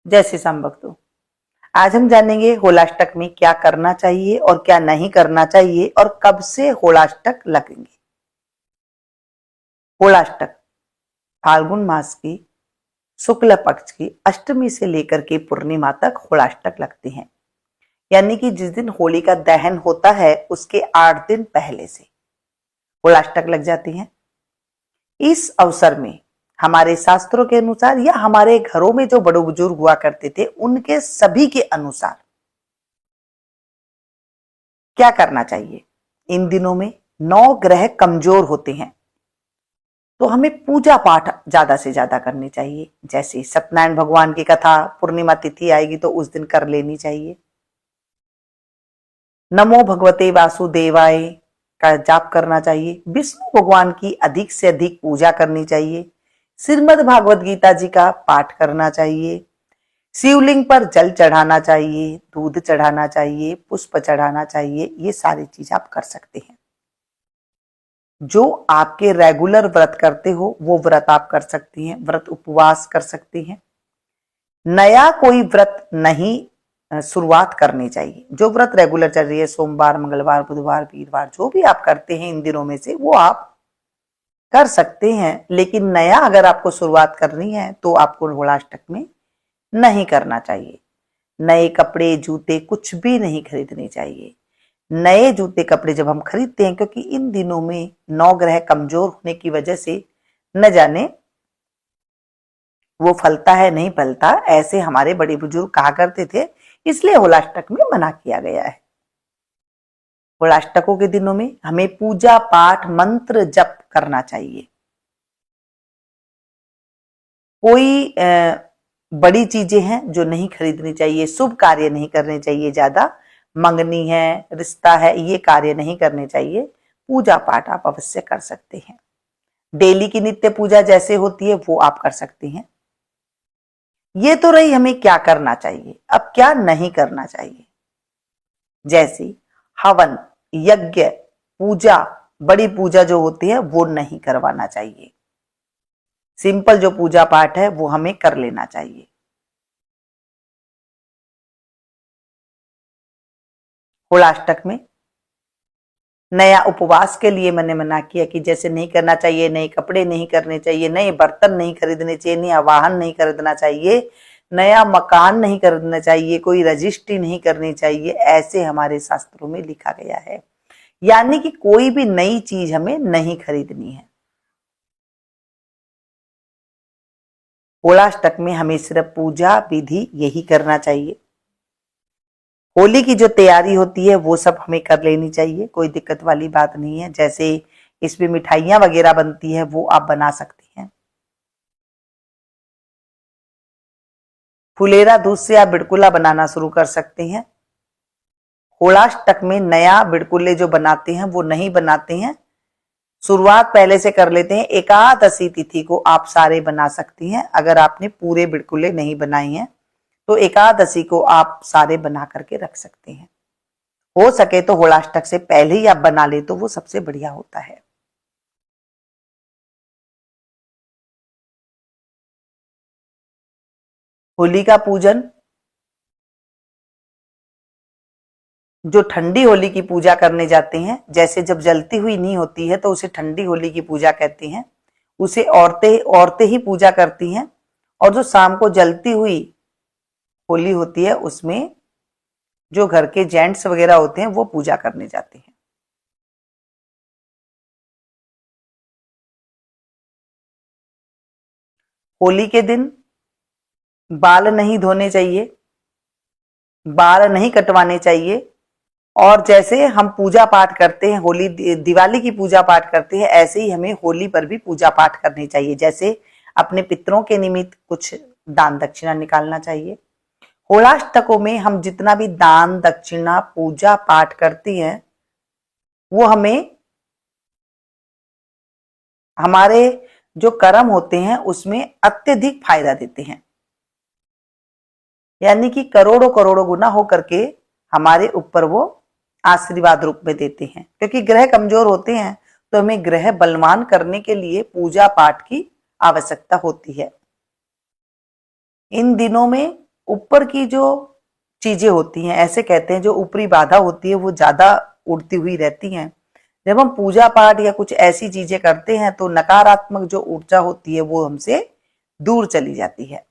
जय श्री राम भक्तों। आज हम जानेंगे होलाष्टक में क्या करना चाहिए और क्या नहीं करना चाहिए और कब से होलाष्टक लगेंगे। होलाष्टक फाल्गुन मास की शुक्ल पक्ष की अष्टमी से लेकर के पूर्णिमा तक होलाष्टक लगते हैं। यानी कि जिस दिन होली का दहन होता है उसके 8 दिन पहले से होलाष्टक लग जाती हैं। इस अवसर में हमारे शास्त्रों के अनुसार या हमारे घरों में जो बड़े बुजुर्ग हुआ करते थे उनके सभी के अनुसार क्या करना चाहिए। इन दिनों में 9 ग्रह कमजोर होते हैं तो हमें पूजा पाठ ज्यादा से ज्यादा करनी चाहिए। जैसे सत्यनारायण भगवान की कथा पूर्णिमा तिथि आएगी तो उस दिन कर लेनी चाहिए। नमो भगवते वासुदेवाय का जाप करना चाहिए। विष्णु भगवान की अधिक से अधिक पूजा करनी चाहिए। श्रीमद् भागवत गीता जी का पाठ करना चाहिए। शिवलिंग पर जल चढ़ाना चाहिए, दूध चढ़ाना चाहिए, पुष्प चढ़ाना चाहिए। ये सारी चीज आप कर सकते हैं। जो आपके रेगुलर व्रत करते हो वो व्रत आप कर सकती हैं, व्रत उपवास कर सकती हैं। नया कोई व्रत नहीं शुरुआत करनी चाहिए। जो व्रत रेगुलर चल रही है, सोमवार, मंगलवार, बुधवार, वीरवार, जो भी आप करते हैं इन दिनों में से वो आप कर सकते हैं। लेकिन नया अगर आपको शुरुआत करनी है तो आपको होलाष्टक में नहीं करना चाहिए। नए कपड़े, जूते कुछ भी नहीं खरीदने चाहिए। नए जूते कपड़े जब हम खरीदते हैं, क्योंकि इन दिनों में 9 ग्रह कमजोर होने की वजह से न जाने वो फलता है नहीं फलता, ऐसे हमारे बड़े बुजुर्ग कहा करते थे, इसलिए होलाष्टक में मना किया गया है। होलाष्टकों के दिनों में हमें पूजा पाठ मंत्र जप करना चाहिए। कोई बड़ी चीजें हैं जो नहीं खरीदनी चाहिए, शुभ कार्य नहीं करने चाहिए। ज्यादा मंगनी है, रिश्ता है, ये कार्य नहीं करने चाहिए। पूजा पाठ आप अवश्य कर सकते हैं। डेली की नित्य पूजा जैसे होती है वो आप कर सकते हैं। ये तो रही हमें क्या करना चाहिए। अब क्या नहीं करना चाहिए, जैसे हवन, यज्ञ, पूजा, बड़ी पूजा जो होती है वो नहीं करवाना चाहिए। सिंपल जो पूजा पाठ है वो हमें कर लेना चाहिए। होलाष्टक में नया उपवास के लिए मैंने मना किया कि जैसे नहीं करना चाहिए, नए कपड़े नहीं करने चाहिए, नए बर्तन नहीं खरीदने चाहिए, नया वाहन नहीं खरीदना चाहिए, नया मकान नहीं खरीदना चाहिए, कोई रजिस्ट्री नहीं करनी चाहिए। ऐसे हमारे शास्त्रों में लिखा गया है। यानी कि कोई भी नई चीज हमें नहीं खरीदनी है। होलाष्टक में हमें सिर्फ पूजा विधि यही करना चाहिए। होली की जो तैयारी होती है वो सब हमें कर लेनी चाहिए, कोई दिक्कत वाली बात नहीं है। जैसे इसमें मिठाइयां वगैरह बनती है वो आप बना सकती हैं। फुलेरा दूध से आप बिड़कुला बनाना शुरू कर सकते हैं। होलाष्टक में नया बिड़कुले जो बनाते हैं वो नहीं बनाते हैं, शुरुआत पहले से कर लेते हैं। एकादशी तिथि को आप सारे बना सकती हैं। अगर आपने पूरे बिड़कुले नहीं बनाए हैं तो एकादशी को आप सारे बना करके रख सकते हैं। हो सके तो होलाष्टक से पहले ही आप बना ले तो वो सबसे बढ़िया होता है। होली का पूजन, जो ठंडी होली की पूजा करने जाते हैं, जैसे जब जलती हुई नहीं होती है तो उसे ठंडी होली की पूजा कहते हैं। उसे औरतें औरतें ही पूजा करती हैं। और जो शाम को जलती हुई होली होती है उसमें जो घर के जेंट्स वगैरह होते हैं वो पूजा करने जाते हैं। होली के दिन बाल नहीं धोने चाहिए, बाल नहीं कटवाने चाहिए। और जैसे हम पूजा पाठ करते हैं, होली दिवाली की पूजा पाठ करते हैं, ऐसे ही हमें होली पर भी पूजा पाठ करनी चाहिए। जैसे अपने पितरों के निमित्त कुछ दान दक्षिणा निकालना चाहिए। होलाष्टकों में हम जितना भी दान दक्षिणा पूजा पाठ करती हैं वो हमें हमारे जो कर्म होते हैं उसमें अत्यधिक फायदा देते हैं। यानी कि करोड़ों करोड़ों गुना होकर के हमारे ऊपर वो आशीर्वाद रूप में देते हैं। क्योंकि ग्रह कमजोर होते हैं तो हमें ग्रह बलवान करने के लिए पूजा पाठ की आवश्यकता होती है। इन दिनों में ऊपर की जो चीजें होती हैं, ऐसे कहते हैं जो ऊपरी बाधा होती है वो ज्यादा उड़ती हुई रहती हैं। जब हम पूजा पाठ या कुछ ऐसी चीजें करते हैं तो नकारात्मक जो ऊर्जा होती है वो हमसे दूर चली जाती है।